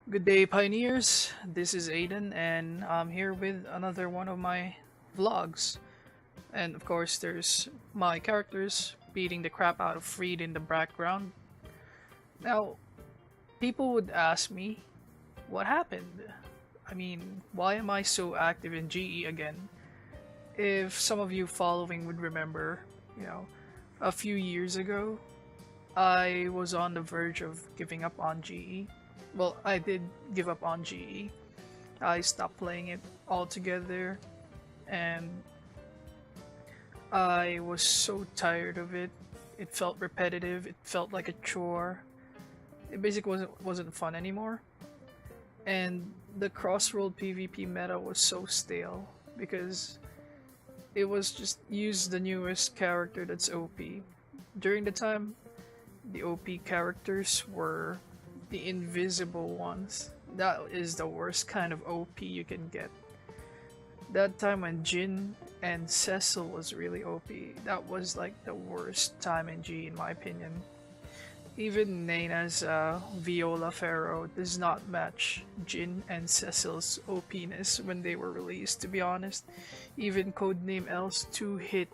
Good day, pioneers. This is Aiden, and I'm here with another one of my vlogs. And of course, there's my characters beating the crap out of Freed in the background. Now, people would ask me, what happened? I mean, why am I so active in GE again? If some of you following would remember, you know, a few years ago, I was on the verge of giving up on GE. Well, I did give up on GE. I stopped playing it altogether, and I was so tired of it. It felt repetitive. It felt like a chore. It basically wasn't fun anymore. And the crossroad PvP meta was so stale because it was just use the newest character that's OP. During the time, the OP characters were the invisible ones. That is the worst kind of OP you can get. That time when Jin and Cecil was really OP, that was like the worst time in G in my opinion. Even Naina's Viola Pharaoh does not match Jin and Cecil's OPness when they were released, to be honest. Even Codename L's 2-hit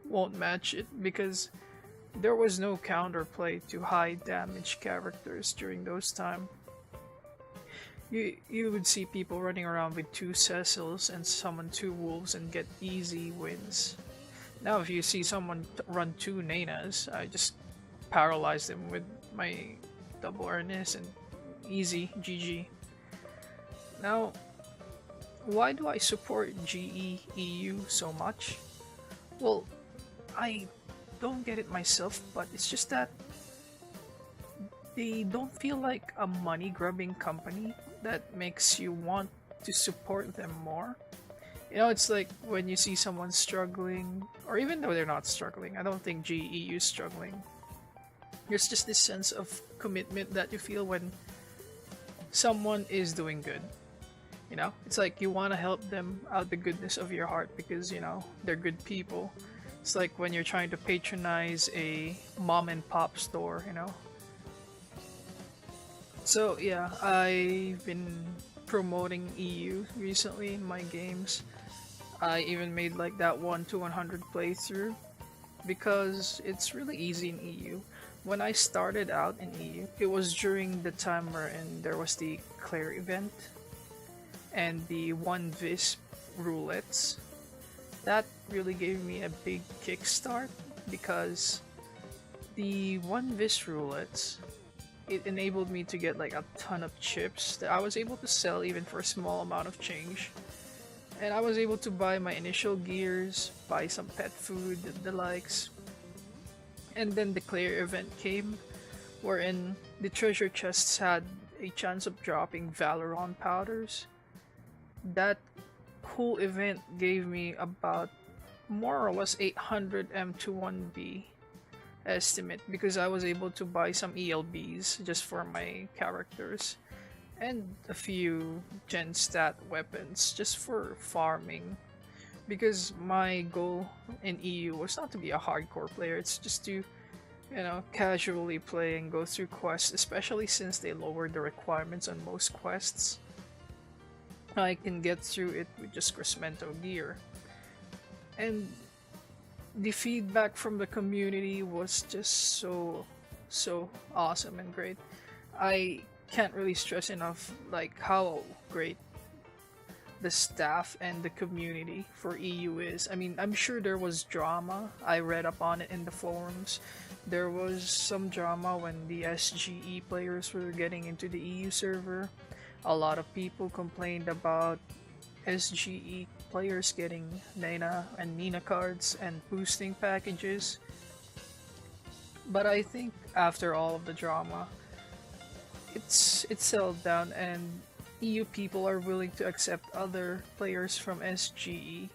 won't match it because there was no counterplay to high damage characters during those time. You would see people running around with 2 Cecils and summon 2 wolves and get easy wins. Now if you see someone run 2 Nainas, I just paralyze them with my double earnest and easy GG. Now, why do I support GEEU so much? Well, I don't get it myself, but it's just that they don't feel like a money grubbing company that makes you want to support them more. You know, it's like when you see someone struggling, or even though they're not struggling, I don't think GEU is struggling. There's just this sense of commitment that you feel when someone is doing good. You know, it's like you want to help them out the goodness of your heart because, you know, they're good people. It's like when you're trying to patronize a mom and pop store, you know. So yeah, I've been promoting EU recently in my games. I even made like that 1 to 100 playthrough because it's really easy in EU. When I started out in EU, it was during the time wherein there was the Claire event and the one Visp roulettes. That really gave me a big kickstart because the one Vis roulettes, it enabled me to get like a ton of chips that I was able to sell even for a small amount of change. And I was able to buy my initial gears, buy some pet food, the likes. And then the Claire event came, wherein the treasure chests had a chance of dropping Valoron powders. That whole event gave me about more or less 800 M21B estimate because I was able to buy some ELBs just for my characters and a few gen stat weapons just for farming because my goal in EU was not to be a hardcore player, it's just to, you know, casually play and go through quests, especially since they lowered the requirements on most quests. I can get through it with just Crescento gear. And the feedback from the community was just so awesome and great. I can't really stress enough like how great the staff and the community for EU is. I mean, I'm sure there was drama. I read up on it in the forums. There was some drama when the SGE players were getting into the EU server. A lot of people complained about SGE players getting Nina and Nina cards and boosting packages. But I think after all of the drama, it's settled down and EU people are willing to accept other players from SGE.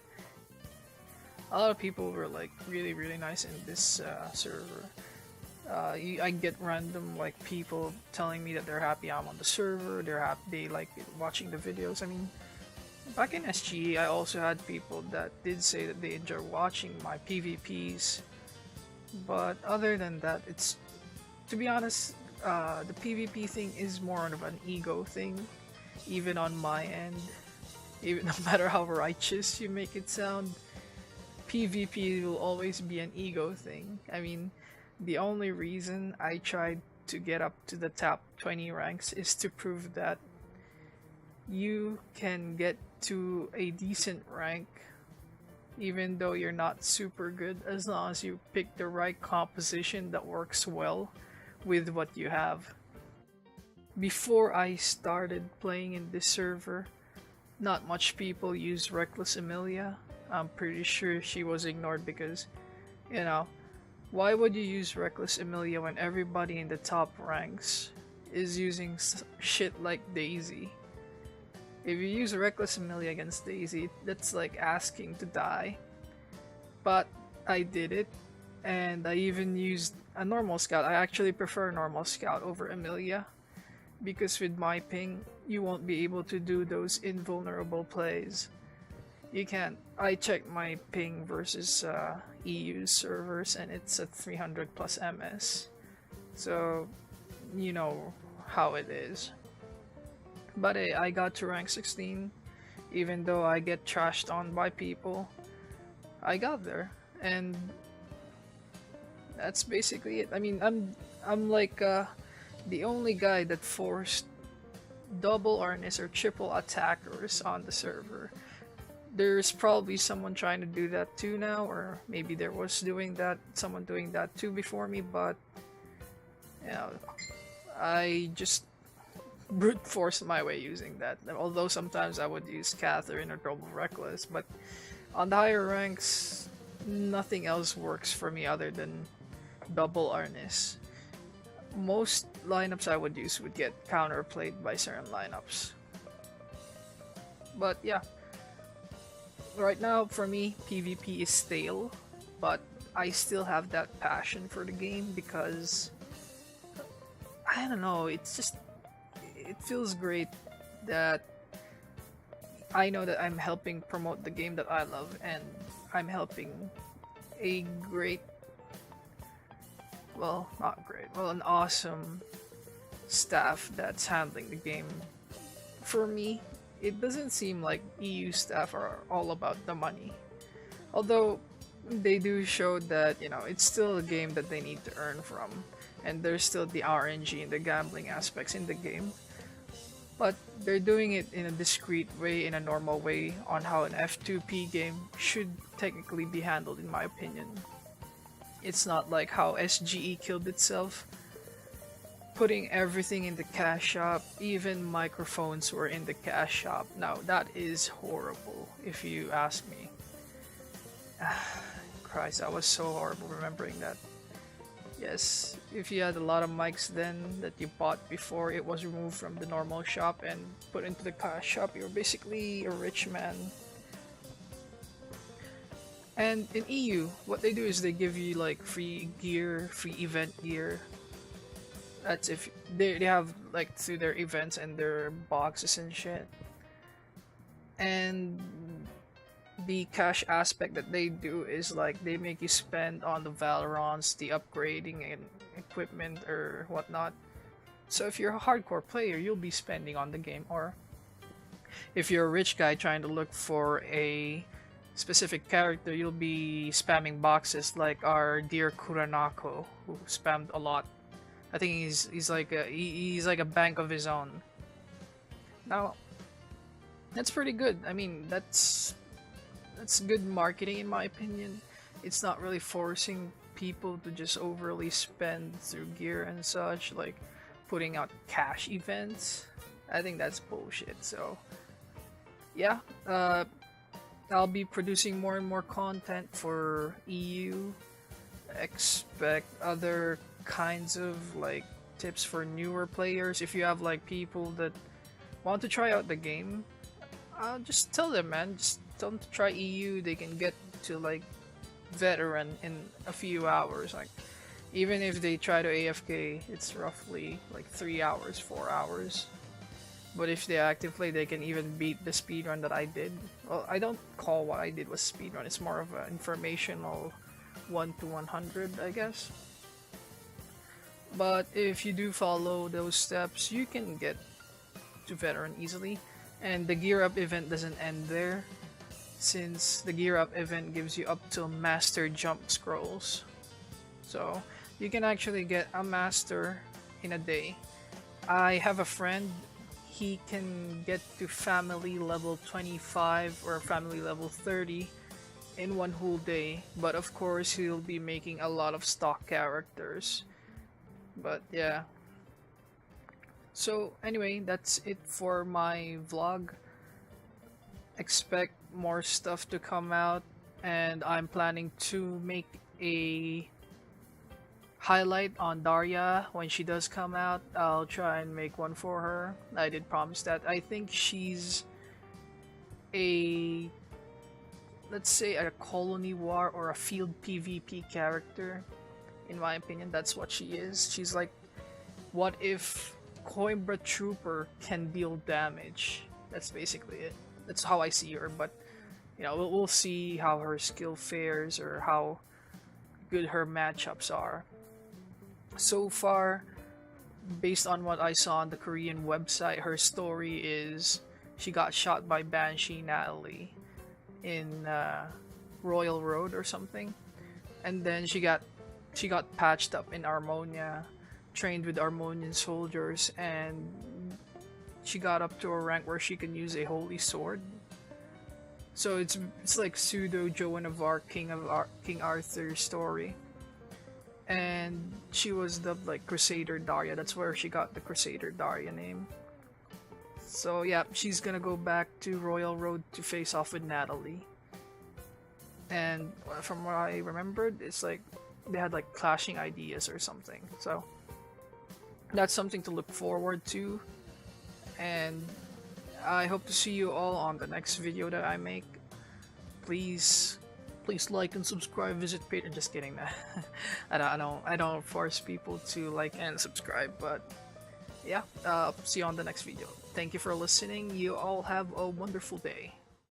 A lot of people were like really nice in this server. I get random like people telling me that they're happy I'm on the server, they're happy, they like watching the videos. I mean, Back in SGE, I also had people that did say that they enjoy watching my PvPs, but other than that, it's, to be honest, the PvP thing is more of an ego thing, even on my end. Even no matter how righteous you make it sound, PvP will always be an ego thing. I mean, the only reason I tried to get up to the top 20 ranks is to prove that you can get to a decent rank even though you're not super good, as long as you pick the right composition that works well with what you have. Before I started playing in this server, not much people use Reckless Amelia. I'm pretty sure she was ignored because, you know, why would you use Reckless Amelia when everybody in the top ranks is using shit like Daisy? If you use Reckless Amelia against Daisy, that's like asking to die. But I did it, and I even used a normal scout. I actually prefer normal scout over Amelia, because with my ping, you won't be able to do those invulnerable plays. You can't. I checked my ping versus EU servers, and it's at 300 plus MS. So, you know how it is. But hey, I got to rank 16, even though I get trashed on by people. I got there, and that's basically it. I mean, I'm like the only guy that forced double harness or triple attackers on the server. There's probably someone trying to do that too now, or maybe there was someone doing that too before me, but you know, I just brute force my way using that. Although sometimes I would use Catherine or Double Reckless, but on the higher ranks, nothing else works for me other than double harness. Most lineups I would use would get counterplayed by certain lineups. But yeah, right now for me, PvP is stale, but I still have that passion for the game because I don't know, it feels great that I know that I'm helping promote the game that I love, and I'm helping a great, well, not great, well, an awesome staff that's handling the game. For me, it doesn't seem like EU staff are all about the money. Although they do show that, you know, it's still a game that they need to earn from, and there's still the RNG and the gambling aspects in the game. But they're doing it in a discreet way, in a normal way, on how an F2P game should technically be handled, in my opinion. It's not like how SGE killed itself, putting everything in the cash shop. Even microphones were in the cash shop. Now that is horrible, if you ask me. Christ, that was so horrible remembering that. Yes, if you had a lot of mics then that you bought before it was removed from the normal shop and put into the cash shop, you're basically a rich man. And in EU, what they do is they give you like free gear, free event gear. That's if they have like through their events and their boxes and shit. And the cash aspect that they do is like they make you spend on the Valorants, the upgrading and equipment or whatnot. So if you're a hardcore player, you'll be spending on the game, or if you're a rich guy trying to look for a specific character, you'll be spamming boxes like our dear Kuranako, who spammed a lot. I think he's like a bank of his own. Now, that's pretty good. I mean, that's good marketing in my opinion. It's not really forcing people to just overly spend through gear and such, like putting out cash events. I think that's bullshit. So yeah, I'll be producing more and more content for EU. Expect other kinds of like tips for newer players. If you have like people that want to try out the game, just tell them, man, just tell them to try EU. They can get to like veteran in a few hours. Like even if they try to AFK, it's roughly like 3 hours, 4 hours. But if they active play, they can even beat the speedrun that I did. Well, I don't call what I did was speedrun. It's more of an informational 1 to 100, I guess. But if you do follow those steps, you can get to veteran easily. And the gear up event doesn't end there, since the gear up event gives you up till master jump scrolls. So you can actually get a master in a day. I have a friend, he can get to family level 25 or family level 30 in one whole day, but of course he'll be making a lot of stock characters. But yeah. So anyway, that's it for my vlog. Expect more stuff to come out, and I'm planning to make a highlight on Daria when she does come out. I'll try and make one for her. I did promise that. I think she's a, let's say, a colony war or a field PvP character. In my opinion, that's what she is. She's like, what if Coimbra Trooper can deal damage? That's basically it. That's how I see her, but you know, we'll see how her skill fares or how good her matchups are. So far, based on what I saw on the Korean website, her story is she got shot by Banshee Natalie in Royal Road or something, and then she got patched up in Armonia, trained with Armonian soldiers, and she got up to a rank where she can use a holy sword. So it's like pseudo Joan of Arc, King Arthur's story. And she was dubbed like Crusader Daria. That's where she got the Crusader Daria name. So yeah, she's gonna go back to Royal Road to face off with Natalie. And from what I remembered, it's like they had like clashing ideas or something. So that's something to look forward to. And I hope to see you all on the next video that I make. Please like and subscribe. Visit Patreon. Just kidding, man. I don't force people to like and subscribe. But yeah, see you on the next video. Thank you for listening. You all have a wonderful day.